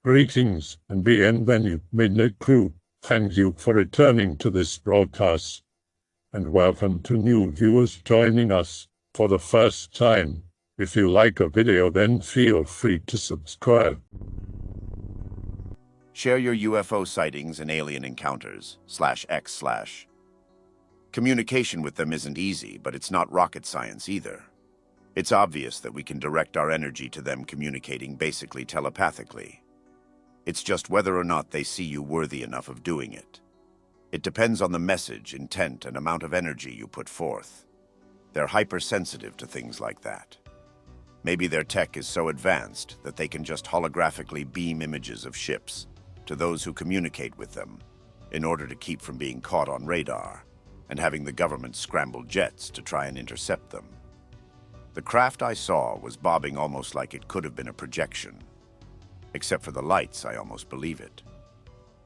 Greetings and bienvenue, Midnight Crew. Thank you for returning to this broadcast, and welcome to new viewers joining us for the first time. If you like a video, then feel free to subscribe. Share your UFO sightings and alien encounters, /x/. Communication with them isn't easy, but it's not rocket science either. It's obvious that we can direct our energy to them communicating basically telepathically. It's just whether or not they see you worthy enough of doing it. It depends on the message, intent, and amount of energy you put forth. They're hypersensitive to things like that. Maybe their tech is so advanced that they can just holographically beam images of ships to those who communicate with them in order to keep from being caught on radar and having the government scramble jets to try and intercept them. The craft I saw was bobbing almost like it could have been a projection. Except for the lights, I almost believe it.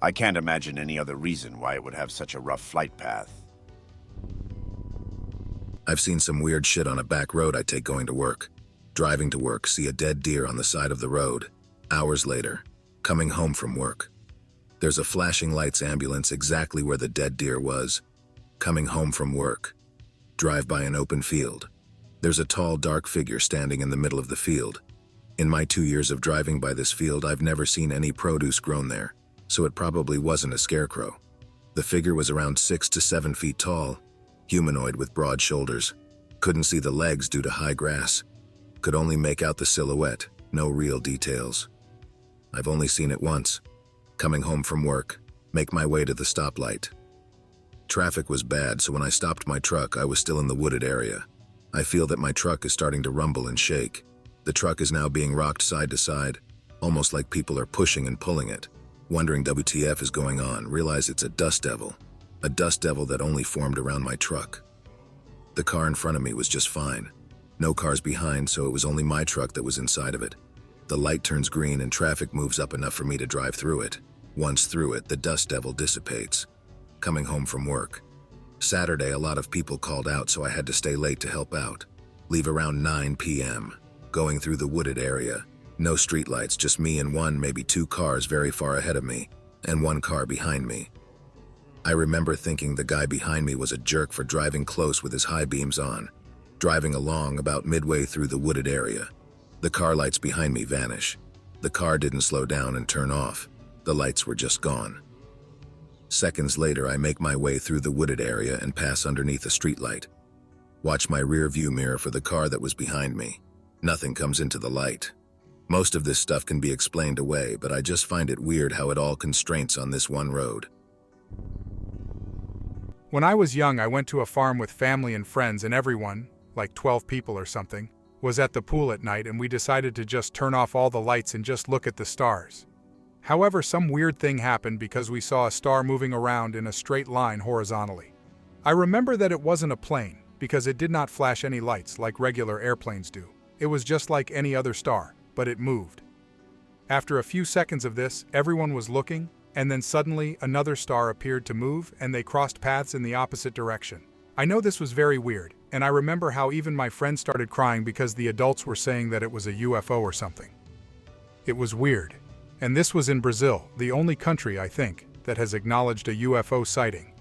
I can't imagine any other reason why it would have such a rough flight path. I've seen some weird shit on a back road I take going to work. Driving to work, see a dead deer on the side of the road. Hours later, coming home from work. There's a flashing lights ambulance exactly where the dead deer was. Coming home from work. Drive by an open field. There's a tall, dark figure standing in the middle of the field. In my 2 years of driving by this field, I've never seen any produce grown there, so it probably wasn't a scarecrow. The figure was around 6 to 7 feet tall, humanoid with broad shoulders. Couldn't see the legs due to high grass. Could only make out the silhouette, no real details. I've only seen it once. Coming home from work, make my way to the stoplight. Traffic was bad, so when I stopped my truck, I was still in the wooded area. I feel that my truck is starting to rumble and shake. The truck is now being rocked side to side, almost like people are pushing and pulling it. Wondering WTF is going on, realize it's a dust devil. A dust devil that only formed around my truck. The car in front of me was just fine. No cars behind, so it was only my truck that was inside of it. The light turns green and traffic moves up enough for me to drive through it. Once through it, the dust devil dissipates. Coming home from work. Saturday, a lot of people called out, so I had to stay late to help out. Leave around 9 p.m. Going through the wooded area. No streetlights, just me and one, maybe two cars very far ahead of me, and one car behind me. I remember thinking the guy behind me was a jerk for driving close with his high beams on. Driving along about midway through the wooded area. The car lights behind me vanish. The car didn't slow down and turn off. The lights were just gone. Seconds later, I make my way through the wooded area and pass underneath a streetlight. Watch my rear view mirror for the car that was behind me. Nothing comes into the light. Most of this stuff can be explained away, but I just find it weird how it all constraints on this one road. When I was young, I went to a farm with family and friends, and everyone, like 12 people or something, was at the pool at night, and we decided to just turn off all the lights and just look at the stars. However, some weird thing happened because we saw a star moving around in a straight line horizontally. I remember that it wasn't a plane, because it did not flash any lights like regular airplanes do. It was just like any other star, but it moved. After a few seconds of this, everyone was looking, and then suddenly another star appeared to move, and they crossed paths in the opposite direction. I know this was very weird, and I remember how even my friends started crying because the adults were saying that it was a UFO or something. It was weird. And this was in Brazil, the only country, I think, that has acknowledged a UFO sighting.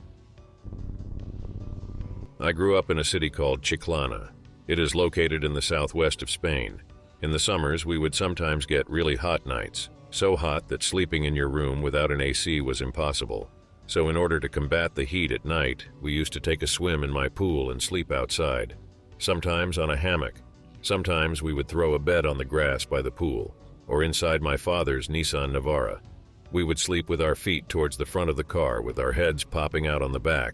I grew up in a city called Chiclana. It is located in the southwest of Spain. In the summers, we would sometimes get really hot nights, so hot that sleeping in your room without an AC was impossible. So in order to combat the heat at night, we used to take a swim in my pool and sleep outside, sometimes on a hammock. Sometimes we would throw a bed on the grass by the pool, or inside my father's Nissan Navara. We would sleep with our feet towards the front of the car with our heads popping out on the back,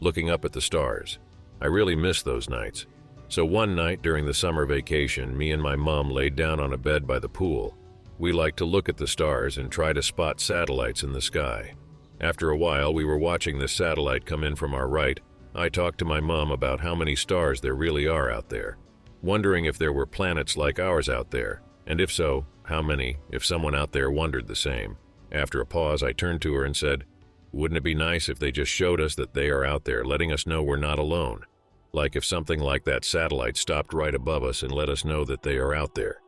looking up at the stars. I really miss those nights. So one night during the summer vacation, me and my mom laid down on a bed by the pool. We liked to look at the stars and try to spot satellites in the sky. After a while, we were watching this satellite come in from our right. I talked to my mom about how many stars there really are out there, wondering if there were planets like ours out there, and if so, how many, if someone out there wondered the same. After a pause, I turned to her and said, "Wouldn't it be nice if they just showed us that they are out there, letting us know we're not alone? Like if something like that satellite stopped right above us and let us know that they are out there."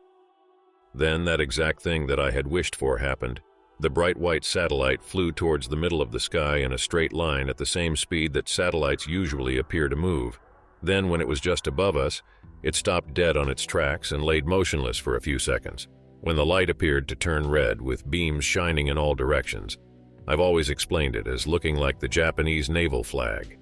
Then that exact thing that I had wished for happened. The bright white satellite flew towards the middle of the sky in a straight line at the same speed that satellites usually appear to move. Then, when it was just above us, it stopped dead on its tracks and laid motionless for a few seconds, when the light appeared to turn red with beams shining in all directions. I've always explained it as looking like the Japanese naval flag.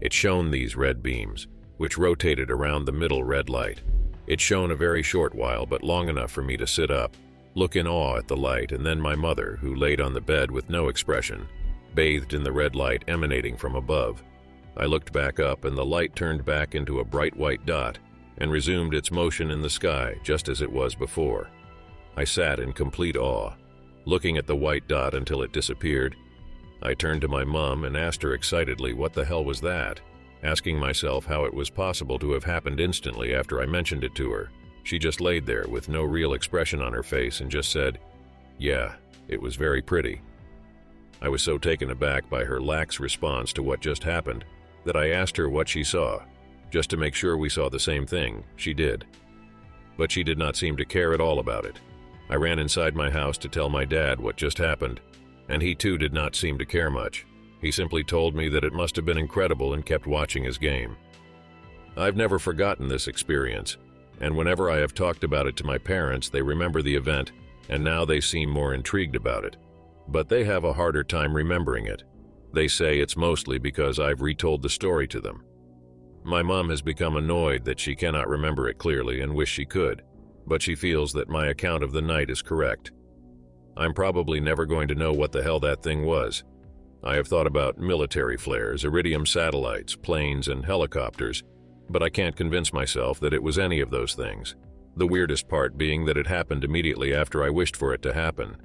It shone these red beams, which rotated around the middle red light. It shone a very short while, but long enough for me to sit up, look in awe at the light, and then my mother, who laid on the bed with no expression, bathed in the red light emanating from above. I looked back up, and the light turned back into a bright white dot and resumed its motion in the sky just as it was before. I sat in complete awe, looking at the white dot until it disappeared. I turned to my mom and asked her excitedly what the hell was that, asking myself how it was possible to have happened instantly after I mentioned it to her. She just laid there with no real expression on her face and just said, "Yeah, it was very pretty." I was so taken aback by her lax response to what just happened that I asked her what she saw, just to make sure we saw the same thing. She did. But she did not seem to care at all about it. I ran inside my house to tell my dad what just happened, and he too did not seem to care much. He simply told me that it must have been incredible and kept watching his game. I've never forgotten this experience, and whenever I have talked about it to my parents, they remember the event, and now they seem more intrigued about it. But they have a harder time remembering it. They say it's mostly because I've retold the story to them. My mom has become annoyed that she cannot remember it clearly and wish she could, but she feels that my account of the night is correct. I'm probably never going to know what the hell that thing was. I have thought about military flares, iridium satellites, planes, and helicopters, but I can't convince myself that it was any of those things. The weirdest part being that it happened immediately after I wished for it to happen.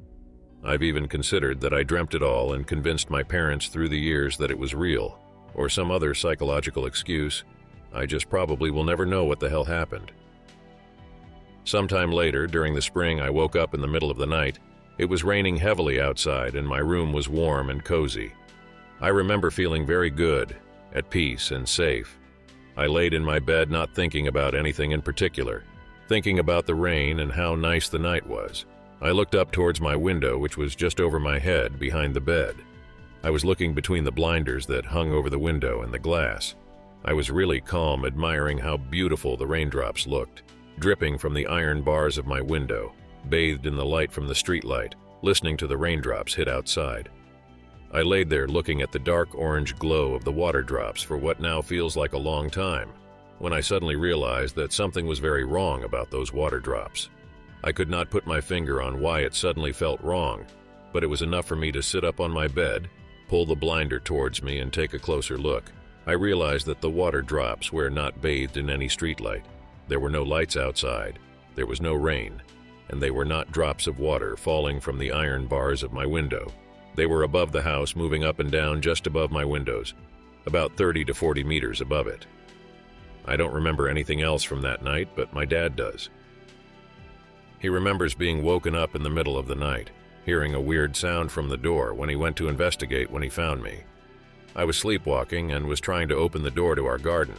I've even considered that I dreamt it all and convinced my parents through the years that it was real, or some other psychological excuse. I just probably will never know what the hell happened. Sometime later, during the spring, I woke up in the middle of the night. It was raining heavily outside and my room was warm and cozy. I remember feeling very good, at peace and safe. I laid in my bed not thinking about anything in particular, thinking about the rain and how nice the night was. I looked up towards my window, which was just over my head behind the bed. I was looking between the blinders that hung over the window and the glass. I was really calm, admiring how beautiful the raindrops looked, dripping from the iron bars of my window, bathed in the light from the streetlight, listening to the raindrops hit outside. I laid there looking at the dark orange glow of the water drops for what now feels like a long time, when I suddenly realized that something was very wrong about those water drops. I could not put my finger on why it suddenly felt wrong, but it was enough for me to sit up on my bed, pull the blinder towards me, and take a closer look. I realized that the water drops were not bathed in any streetlight. There were no lights outside, there was no rain, and they were not drops of water falling from the iron bars of my window. They were above the house, moving up and down just above my windows, about 30 to 40 meters above it. I don't remember anything else from that night, but my dad does. He remembers being woken up in the middle of the night, hearing a weird sound from the door when he went to investigate when he found me. I was sleepwalking and was trying to open the door to our garden.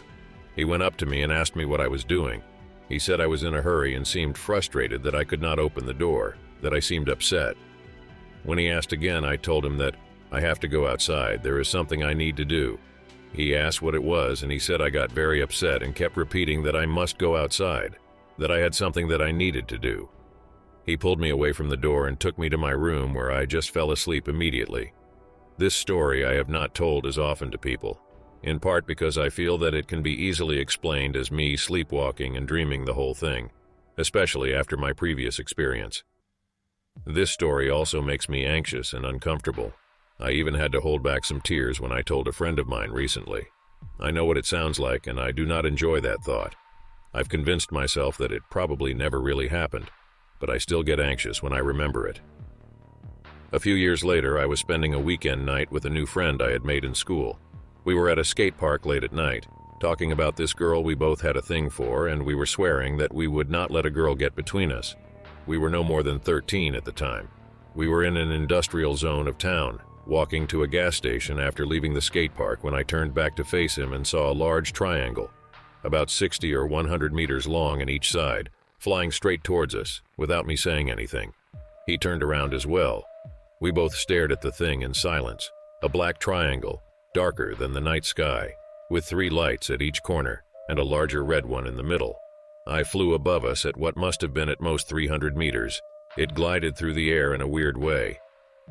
He went up to me and asked me what I was doing. He said I was in a hurry and seemed frustrated that I could not open the door, that I seemed upset. When he asked again, I told him that I have to go outside, there is something I need to do. He asked what it was, and he said I got very upset and kept repeating that I must go outside, that I had something that I needed to do. He pulled me away from the door and took me to my room, where I just fell asleep immediately. This story I have not told as often to people, in part because I feel that it can be easily explained as me sleepwalking and dreaming the whole thing, especially after my previous experience. This story also makes me anxious and uncomfortable. I even had to hold back some tears when I told a friend of mine recently. I know what it sounds like, and I do not enjoy that thought. I've convinced myself that it probably never really happened, but I still get anxious when I remember it. A few years later, I was spending a weekend night with a new friend I had made in school. We were at a skate park late at night, talking about this girl we both had a thing for, and we were swearing that we would not let a girl get between us. We were no more than 13 at the time. We were in an industrial zone of town, walking to a gas station after leaving the skate park when I turned back to face him and saw a large triangle, about 60 or 100 meters long on each side, flying straight towards us, without me saying anything. He turned around as well. We both stared at the thing in silence. A black triangle, darker than the night sky, with 3 lights at each corner and a larger red one in the middle. I flew above us at what must have been at most 300 meters. It glided through the air in a weird way.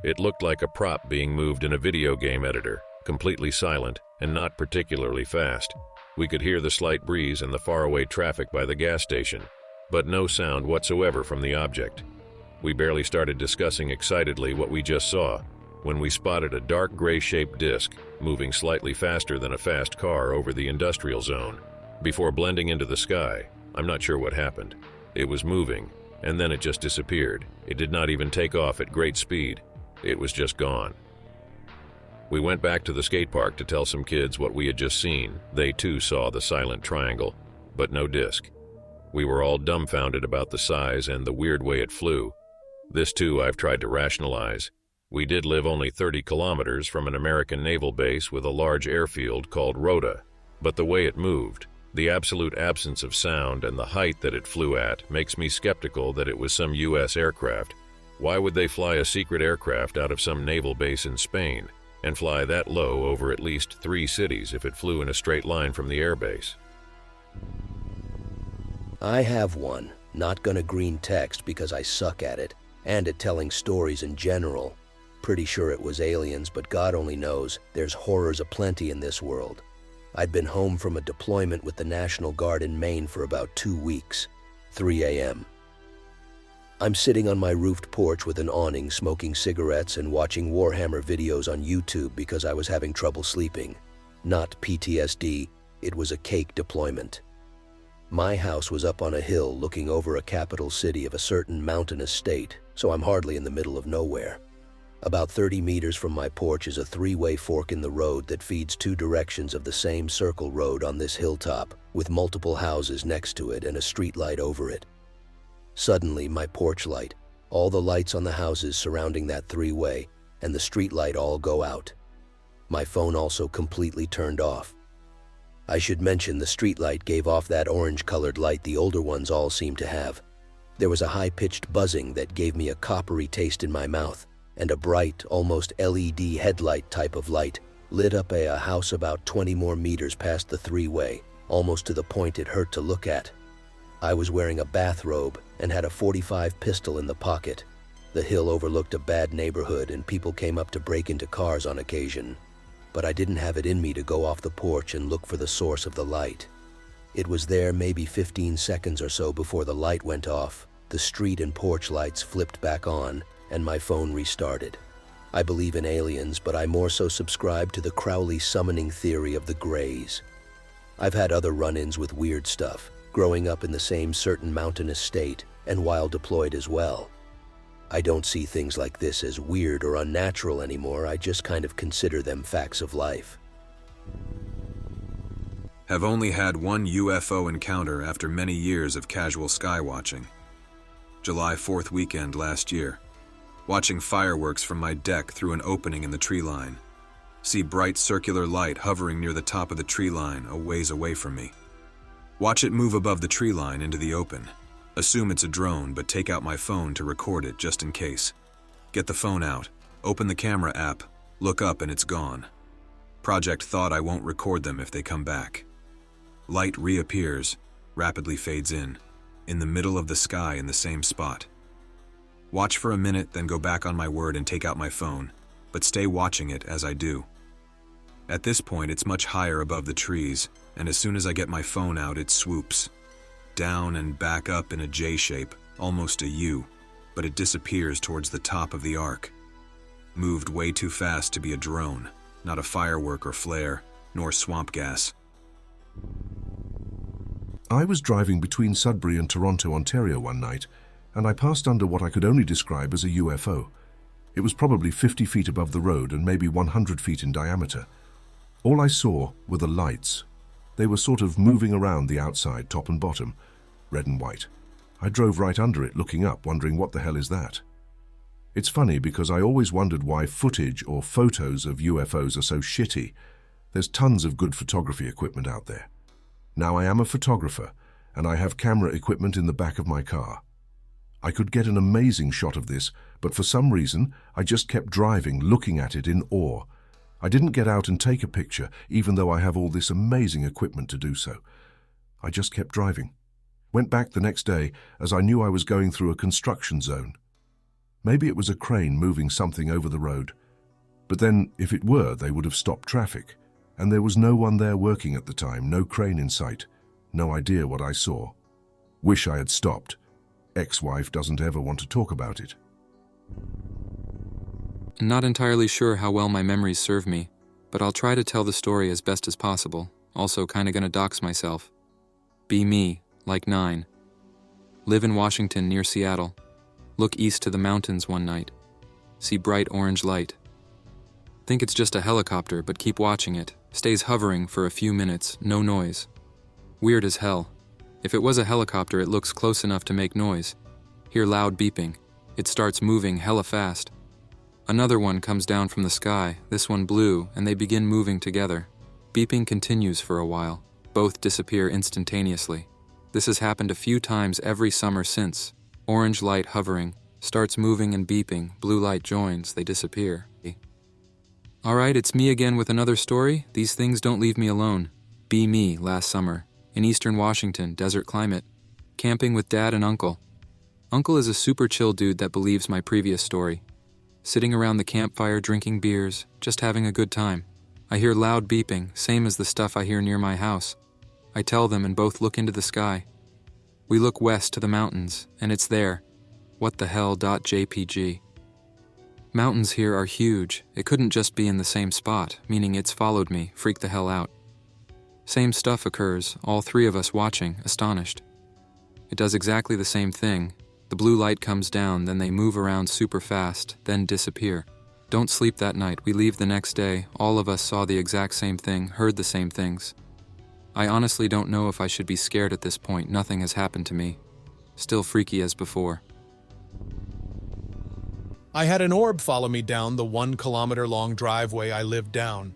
It looked like a prop being moved in a video game editor, completely silent and not particularly fast. We could hear the slight breeze and the faraway traffic by the gas station, but no sound whatsoever from the object. We barely started discussing excitedly what we just saw when we spotted a dark gray-shaped disc moving slightly faster than a fast car over the industrial zone. Before blending into the sky, I'm not sure what happened. It was moving, and then it just disappeared. It did not even take off at great speed. It was just gone. We went back to the skate park to tell some kids what we had just seen. They too saw the silent triangle, but no disc. We were all dumbfounded about the size and the weird way it flew. This too I've tried to rationalize. We did live only 30 kilometers from an American naval base with a large airfield called Rota, but the way it moved, the absolute absence of sound and the height that it flew at makes me skeptical that it was some U.S. aircraft. Why would they fly a secret aircraft out of some naval base in Spain and fly that low over at least 3 cities if it flew in a straight line from the airbase? I have one. Not gonna green text because I suck at it, and at telling stories in general. Pretty sure it was aliens, but God only knows. There's horrors aplenty in this world. I'd been home from a deployment with the National Guard in Maine for about 2 weeks. 3 a.m. I'm sitting on my roofed porch with an awning, smoking cigarettes and watching Warhammer videos on YouTube because I was having trouble sleeping. Not PTSD, it was a cake deployment. My house was up on a hill looking over a capital city of a certain mountainous state, so I'm hardly in the middle of nowhere. About 30 meters from my porch is a 3-way fork in the road that feeds 2 directions of the same circle road on this hilltop, with multiple houses next to it and a street light over it. Suddenly, my porch light, all the lights on the houses surrounding that 3-way, and the street light all go out. My phone also completely turned off. I should mention the street light gave off that orange-colored light the older ones all seem to have. There was a high-pitched buzzing that gave me a coppery taste in my mouth, and a bright, almost LED headlight type of light lit up a house about 20 more meters past the 3-way, almost to the point it hurt to look at. I was wearing a bathrobe and had a .45 pistol in the pocket. The hill overlooked a bad neighborhood and people came up to break into cars on occasion. But I didn't have it in me to go off the porch and look for the source of the light. It was there maybe 15 seconds or so before the light went off. The street and porch lights flipped back on, and my phone restarted. I believe in aliens, but I more so subscribe to the Crowley summoning theory of the Greys. I've had other run-ins with weird stuff, growing up in the same certain mountainous state, and while deployed as well. I don't see things like this as weird or unnatural anymore, I just kind of consider them facts of life. Have only had one UFO encounter after many years of casual sky watching. July 4th weekend last year. Watching fireworks from my deck through an opening in the tree line. See bright circular light hovering near the top of the tree line a ways away from me. Watch it move above the tree line into the open. Assume it's a drone, but take out my phone to record it just in case. Get the phone out, open the camera app, look up and it's gone. Project thought I won't record them if they come back. Light reappears, rapidly fades in the middle of the sky in the same spot. Watch for a minute, then go back on my word and take out my phone, but stay watching it as I do. At this point, it's much higher above the trees, and as soon as I get my phone out, it swoops. Down and back up in a J shape, almost a U, but it disappears towards the top of the arc. Moved way too fast to be a drone, not a firework or flare, nor swamp gas. I was driving between Sudbury and Toronto, Ontario one night, and I passed under what I could only describe as a UFO. It was probably 50 feet above the road and maybe 100 feet in diameter. All I saw were the lights. They were sort of moving around the outside, top and bottom, red and white. I drove right under it, looking up, wondering what the hell is that? It's funny because I always wondered why footage or photos of UFOs are so shitty. There's tons of good photography equipment out there. Now I am a photographer, and I have camera equipment in the back of my car. I could get an amazing shot of this, but for some reason, I just kept driving, looking at it in awe. I didn't get out and take a picture, even though I have all this amazing equipment to do so. I just kept driving. Went back the next day, as I knew I was going through a construction zone. Maybe it was a crane moving something over the road. But then, if it were, they would have stopped traffic. And there was no one there working at the time, no crane in sight. No idea what I saw. Wish I had stopped. Ex-wife doesn't ever want to talk about it. Not entirely sure how well my memories serve me, but I'll try to tell the story as best as possible. Also kinda gonna dox myself. Be me, like 9. Live in Washington near Seattle. Look east to the mountains one night. See bright orange light. Think it's just a helicopter, but keep watching it. Stays hovering for a few minutes, no noise. Weird as hell. If it was a helicopter, it looks close enough to make noise. Hear loud beeping. It starts moving hella fast. Another one comes down from the sky, this one blue, and they begin moving together. Beeping continues for a while. Both disappear instantaneously. This has happened a few times every summer since. Orange light hovering, starts moving and beeping, blue light joins, they disappear. Alright, it's me again with another story. These things don't leave me alone. Be me last summer. In eastern Washington, desert climate. Camping with Dad and Uncle. Uncle is a super chill dude that believes my previous story. Sitting around the campfire drinking beers, just having a good time. I hear loud beeping, same as the stuff I hear near my house. I tell them and both look into the sky. We look west to the mountains, and it's there. What the hell .jpg. Mountains here are huge. It couldn't just be in the same spot, meaning it's followed me, freaked the hell out. Same stuff occurs, all three of us watching, astonished. It does exactly the same thing. The blue light comes down, then they move around super fast, then disappear. Don't sleep that night. We leave the next day. All of us saw the exact same thing, heard the same things. I honestly don't know if I should be scared at this point. Nothing has happened to me. Still freaky as before. I had an orb follow me down the 1 kilometer-long driveway I lived down.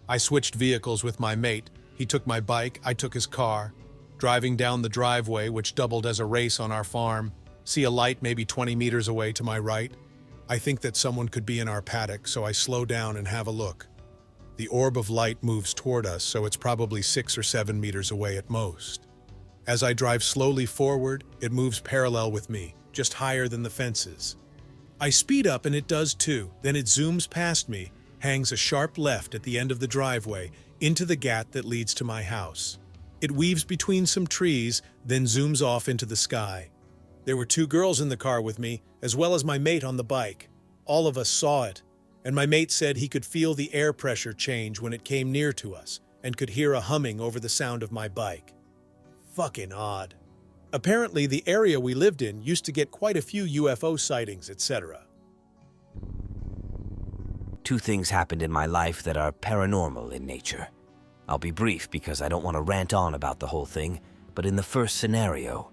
I switched vehicles with my mate. He took my bike, I took his car. Driving down the driveway, which doubled as a race on our farm, see a light maybe 20 meters away to my right. I think that someone could be in our paddock, so I slow down and have a look. The orb of light moves toward us, so it's probably 6 or 7 meters away at most. As I drive slowly forward, it moves parallel with me, just higher than the fences. I speed up and it does too, then it zooms past me, hangs a sharp left at the end of the driveway, into the gaut that leads to my house. It weaves between some trees, then zooms off into the sky. There were 2 girls in the car with me, as well as my mate on the bike. All of us saw it, and my mate said he could feel the air pressure change when it came near to us, and could hear a humming over the sound of my bike. Fucking odd. Apparently, the area we lived in used to get quite a few UFO sightings, etc. 2 things happened in my life that are paranormal in nature. I'll be brief because I don't want to rant on about the whole thing, but in the first scenario,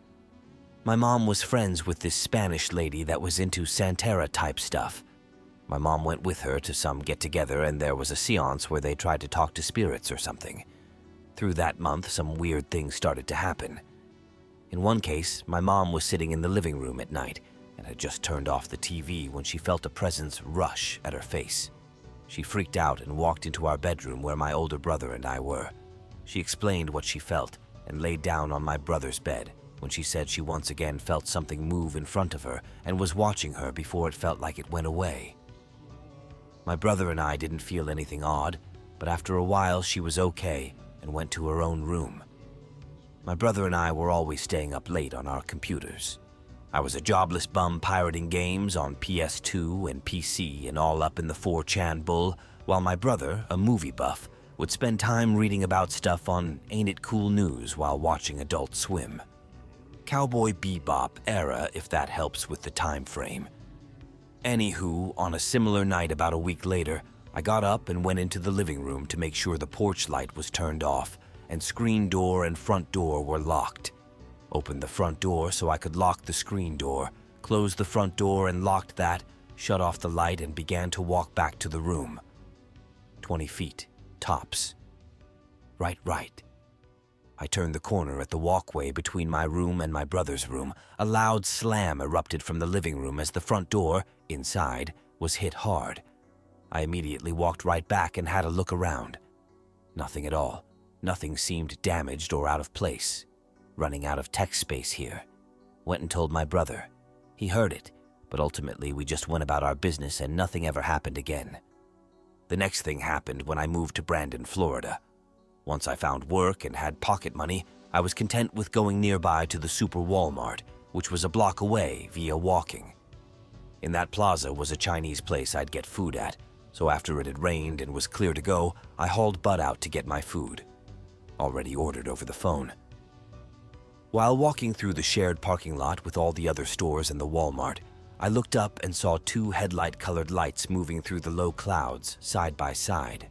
my mom was friends with this Spanish lady that was into Santeria-type stuff. My mom went with her to some get-together and there was a seance where they tried to talk to spirits or something. Through that month, some weird things started to happen. In one case, my mom was sitting in the living room at night and had just turned off the TV when she felt a presence rush at her face. She freaked out and walked into our bedroom where my older brother and I were. She explained what she felt and laid down on my brother's bed when she said she once again felt something move in front of her and was watching her before it felt like it went away. My brother and I didn't feel anything odd, but after a while she was okay and went to her own room. My brother and I were always staying up late on our computers. I was a jobless bum pirating games on PS2 and PC and all up in the 4chan bull, while my brother, a movie buff, would spend time reading about stuff on Ain't It Cool News while watching Adult Swim. Cowboy Bebop era, if that helps with the time frame. Anywho, on a similar night about a week later, I got up and went into the living room to make sure the porch light was turned off and screen door and front door were locked. Opened the front door so I could lock the screen door, closed the front door and locked that, shut off the light and began to walk back to the room. 20 feet, tops. Right. I turned the corner at the walkway between my room and my brother's room. A loud slam erupted from the living room as the front door, inside, was hit hard. I immediately walked right back and had a look around. Nothing at all. Nothing seemed damaged or out of place. Running out of tech space here. Went and told my brother. He heard it, but ultimately we just went about our business and nothing ever happened again. The next thing happened when I moved to Brandon, Florida. Once I found work and had pocket money, I was content with going nearby to the Super Walmart, which was a block away via walking. In that plaza was a Chinese place I'd get food at, so after it had rained and was clear to go, I hauled Bud out to get my food. Already ordered over the phone. While walking through the shared parking lot with all the other stores and the Walmart, I looked up and saw two headlight-colored lights moving through the low clouds, side by side.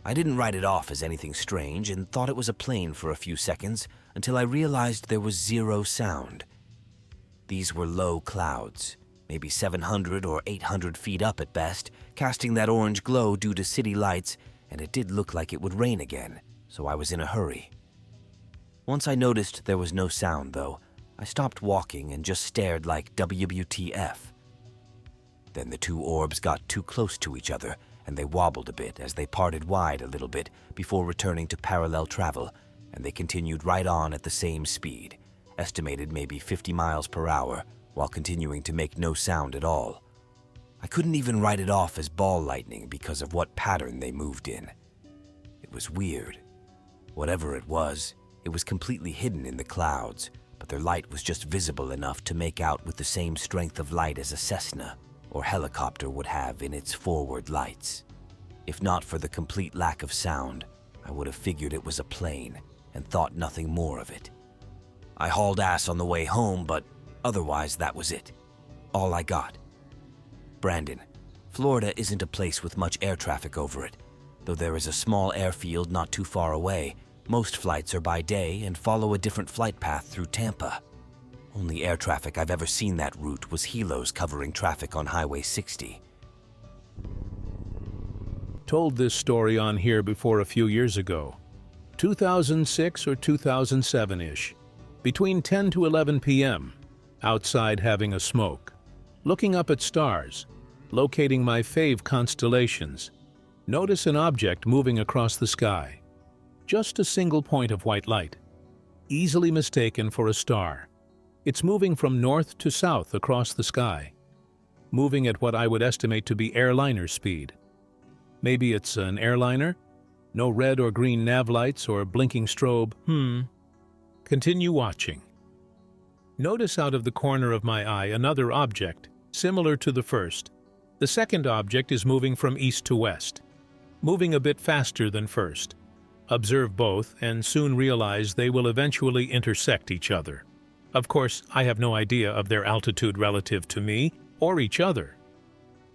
I didn't write it off as anything strange and thought it was a plane for a few seconds until I realized there was zero sound. These were low clouds, maybe 700 or 800 feet up at best, casting that orange glow due to city lights, and it did look like it would rain again, so I was in a hurry. Once I noticed there was no sound, though, I stopped walking and just stared like WTF. Then the two orbs got too close to each other, and they wobbled a bit as they parted wide a little bit before returning to parallel travel, and they continued right on at the same speed, estimated maybe 50 miles per hour, while continuing to make no sound at all. I couldn't even write it off as ball lightning because of what pattern they moved in. It was weird. Whatever it was completely hidden in the clouds, but their light was just visible enough to make out with the same strength of light as a Cessna or helicopter would have in its forward lights. If not for the complete lack of sound, I would have figured it was a plane and thought nothing more of it. I hauled ass on the way home, but otherwise that was it. All I got. Brandon, Florida isn't a place with much air traffic over it. Though there is a small airfield not too far away, most flights are by day and follow a different flight path through Tampa. Only air traffic I've ever seen that route was helos covering traffic on Highway 60. Told this story on here before a few years ago. 2006 or 2007-ish. Between 10 to 11 p.m. Outside having a smoke. Looking up at stars. Locating my fave constellations. Notice an object moving across the sky. Just a single point of white light. Easily mistaken for a star. It's moving from north to south across the sky. Moving at what I would estimate to be airliner speed. Maybe it's an airliner? No red or green nav lights or blinking strobe. Continue watching. Notice out of the corner of my eye another object, similar to the first. The second object is moving from east to west. Moving a bit faster than first. Observe both and soon realize they will eventually intersect each other. Of course, I have no idea of their altitude relative to me or each other.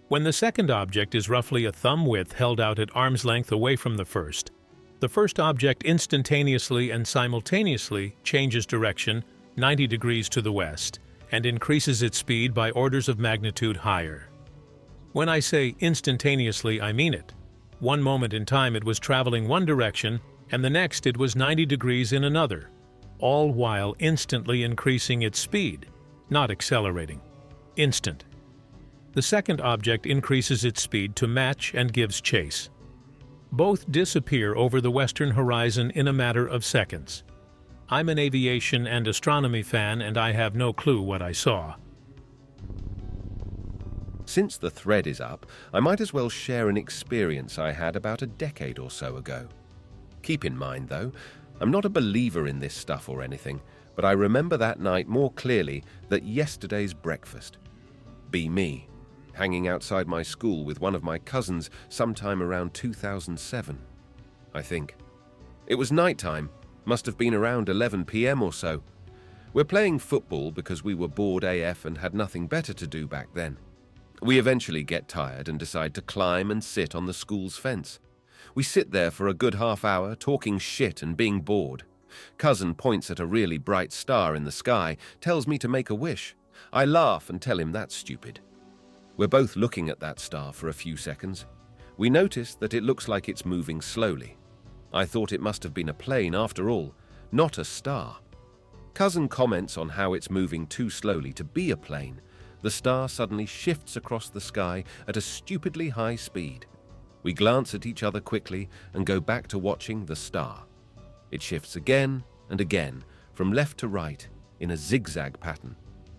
When the second object is roughly a thumb width held out at arm's length away from the first object instantaneously and simultaneously changes direction 90 degrees to the west and increases its speed by orders of magnitude higher. When I say instantaneously, I mean it. One moment in time it was traveling one direction, and the next it was 90 degrees in another, all while instantly increasing its speed, not accelerating. Instant. The second object increases its speed to match and gives chase. Both disappear over the western horizon in a matter of seconds. I'm an aviation and astronomy fan, and I have no clue what I saw. Since the thread is up, I might as well share an experience I had about a decade or so ago. Keep in mind, though, I'm not a believer in this stuff or anything, but I remember that night more clearly than yesterday's breakfast. Be me, hanging outside my school with one of my cousins sometime around 2007, I think. It was nighttime, must have been around 11 p.m. or so. We're playing football because we were bored AF and had nothing better to do back then. We eventually get tired and decide to climb and sit on the school's fence. We sit there for a good half hour, talking shit and being bored. Cousin points at a really bright star in the sky, tells me to make a wish. I laugh and tell him that's stupid. We're both looking at that star for a few seconds. We notice that it looks like it's moving slowly. I thought it must have been a plane after all, not a star. Cousin comments on how it's moving too slowly to be a plane. The star suddenly shifts across the sky at a stupidly high speed. We glance at each other quickly and go back to watching the star. It shifts again and again, from left to right, in a zigzag pattern.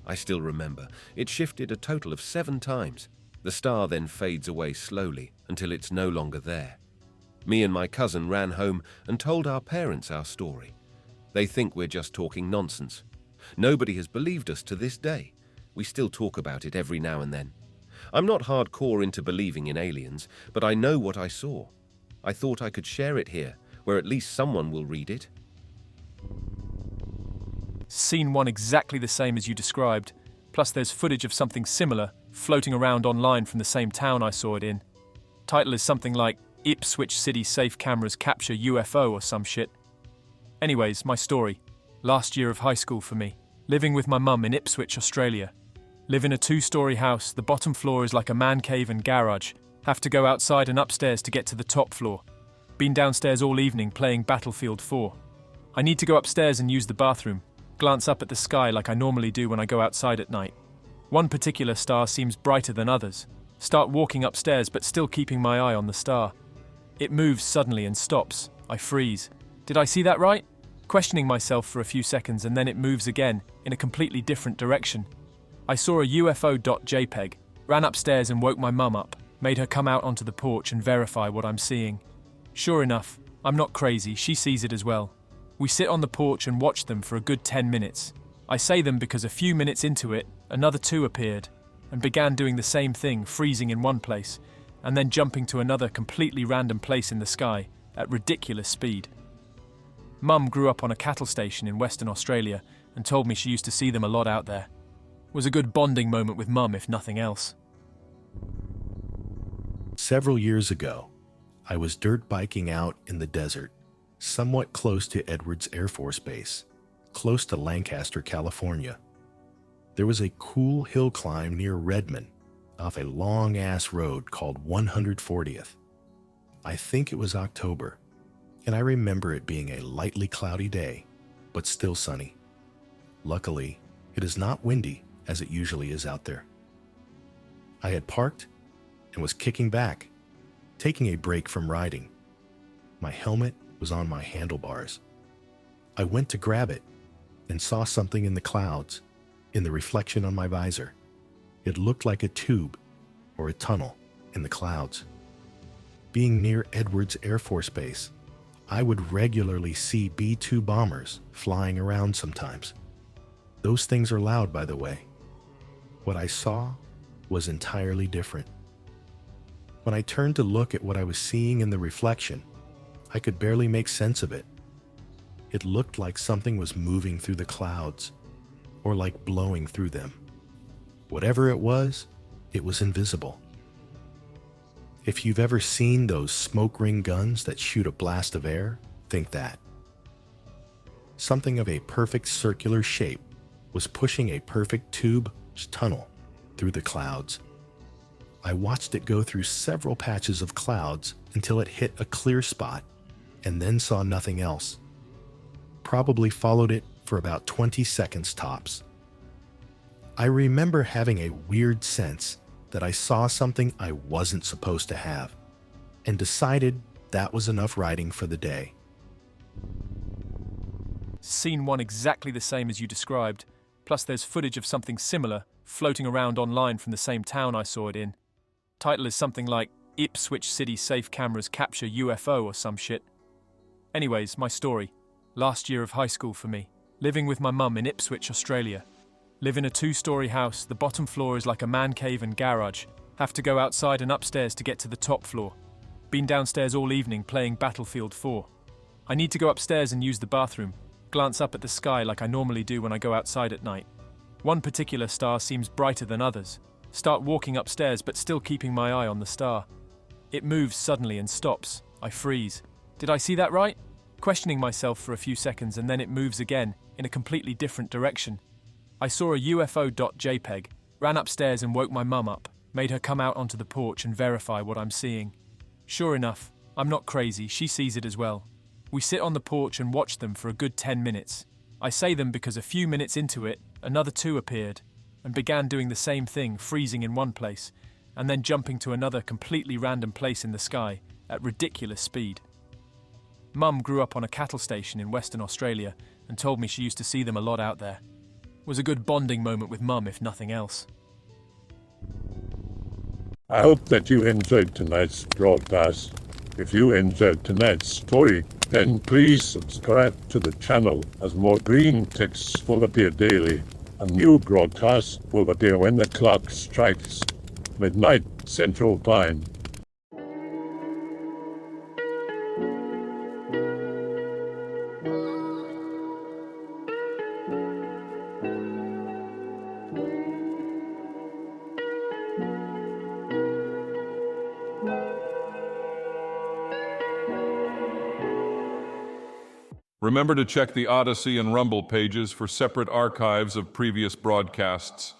I still remember, it shifted a total of 7 times. The star then fades away slowly until it's no longer there. Me and my cousin ran home and told our parents our story. They think we're just talking nonsense. Nobody has believed us to this day. We still talk about it every now and then. I'm not hardcore into believing in aliens, but I know what I saw. I thought I could share it here, where at least someone will read it. Scene 1 exactly the same as you described, plus there's footage of something similar floating around online from the same town I saw it in. Title is something like Ipswich City Safe Cameras Capture UFO or some shit. Anyways, my story. Last year of high school for me. Living with my mum in Ipswich, Australia. Live in a 2-story house, the bottom floor is like a man cave and garage. Have to go outside and upstairs to get to the top floor. Been downstairs all evening playing Battlefield 4. I need to go upstairs and use the bathroom. Glance up at the sky like I normally do when I go outside at night. One particular star seems brighter than others. Start walking upstairs but still keeping my eye on the star. It moves suddenly and stops. I freeze. Did I see that right? Questioning myself for a few seconds and then it moves again, in a completely different direction. I saw a UFO.jpg, ran upstairs and woke my mum up, made her come out onto the porch and verify what I'm seeing. Sure enough, I'm not crazy, she sees it as well. We sit on the porch and watch them for a good 10 minutes. I say them because a few minutes into it, another 2 appeared, and began doing the same thing, freezing in one place, and then jumping to another completely random place in the sky, at ridiculous speed. Mum grew up on a cattle station in Western Australia and told me she used to see them a lot out there. Was a good bonding moment with Mum, if nothing else. Several years ago, I was dirt biking out in the desert, somewhat close to Edwards Air Force Base, close to Lancaster, California. There was a cool hill climb near Redmond, off a long-ass road called 140th. I think it was October, and I remember it being a lightly cloudy day, but still sunny. Luckily, it is not windy as it usually is out there. I had parked and was kicking back, taking a break from riding. My helmet was on my handlebars. I went to grab it and saw something in the clouds, in the reflection on my visor. It looked like a tube or a tunnel in the clouds. Being near Edwards Air Force Base, I would regularly see B-2 bombers flying around sometimes. Those things are loud, by the way. What I saw was entirely different. When I turned to look at what I was seeing in the reflection, I could barely make sense of it. It looked like something was moving through the clouds, or like blowing through them. Whatever it was invisible. If you've ever seen those smoke ring guns that shoot a blast of air, think that. Something of a perfect circular shape was pushing a perfect tube tunnel through the clouds. I watched it go through several patches of clouds until it hit a clear spot, and then saw nothing else. Probably followed it for about 20 seconds tops. I remember having a weird sense that I saw something I wasn't supposed to have, and decided that was enough riding for the day. Scene 1 exactly the same as you described, plus there's footage of something similar floating around online from the same town I saw it in. Title is something like Ipswich City Safe Cameras Capture UFO or some shit. Anyways, my story. Last year of high school for me. Living with my mum in Ipswich, Australia. Live in a 2-story house, the bottom floor is like a man cave and garage. Have to go outside and upstairs to get to the top floor. Been downstairs all evening playing Battlefield 4. I need to go upstairs and use the bathroom. Glance up at the sky like I normally do when I go outside at night. One particular star seems brighter than others. Start walking upstairs but still keeping my eye on the star. It moves suddenly and stops. I freeze. Did I see that right? Questioning myself for a few seconds and then it moves again, in a completely different direction. I saw a UFO.jpg, ran upstairs and woke my mum up, made her come out onto the porch and verify what I'm seeing. Sure enough, I'm not crazy, she sees it as well. We sit on the porch and watch them for a good 10 minutes. I say them because a few minutes into it, another two appeared and began doing the same thing, freezing in one place and then jumping to another completely random place in the sky at ridiculous speed. Mum grew up on a cattle station in Western Australia and told me she used to see them a lot out there. It was a good bonding moment with Mum, if nothing else. I hope that you enjoyed tonight's broadcast. If you enjoyed tonight's story, then please subscribe to the channel as more green texts will appear daily. A new broadcast will appear when the clock strikes midnight Central Time. Remember to check the Odyssey and Rumble pages for separate archives of previous broadcasts.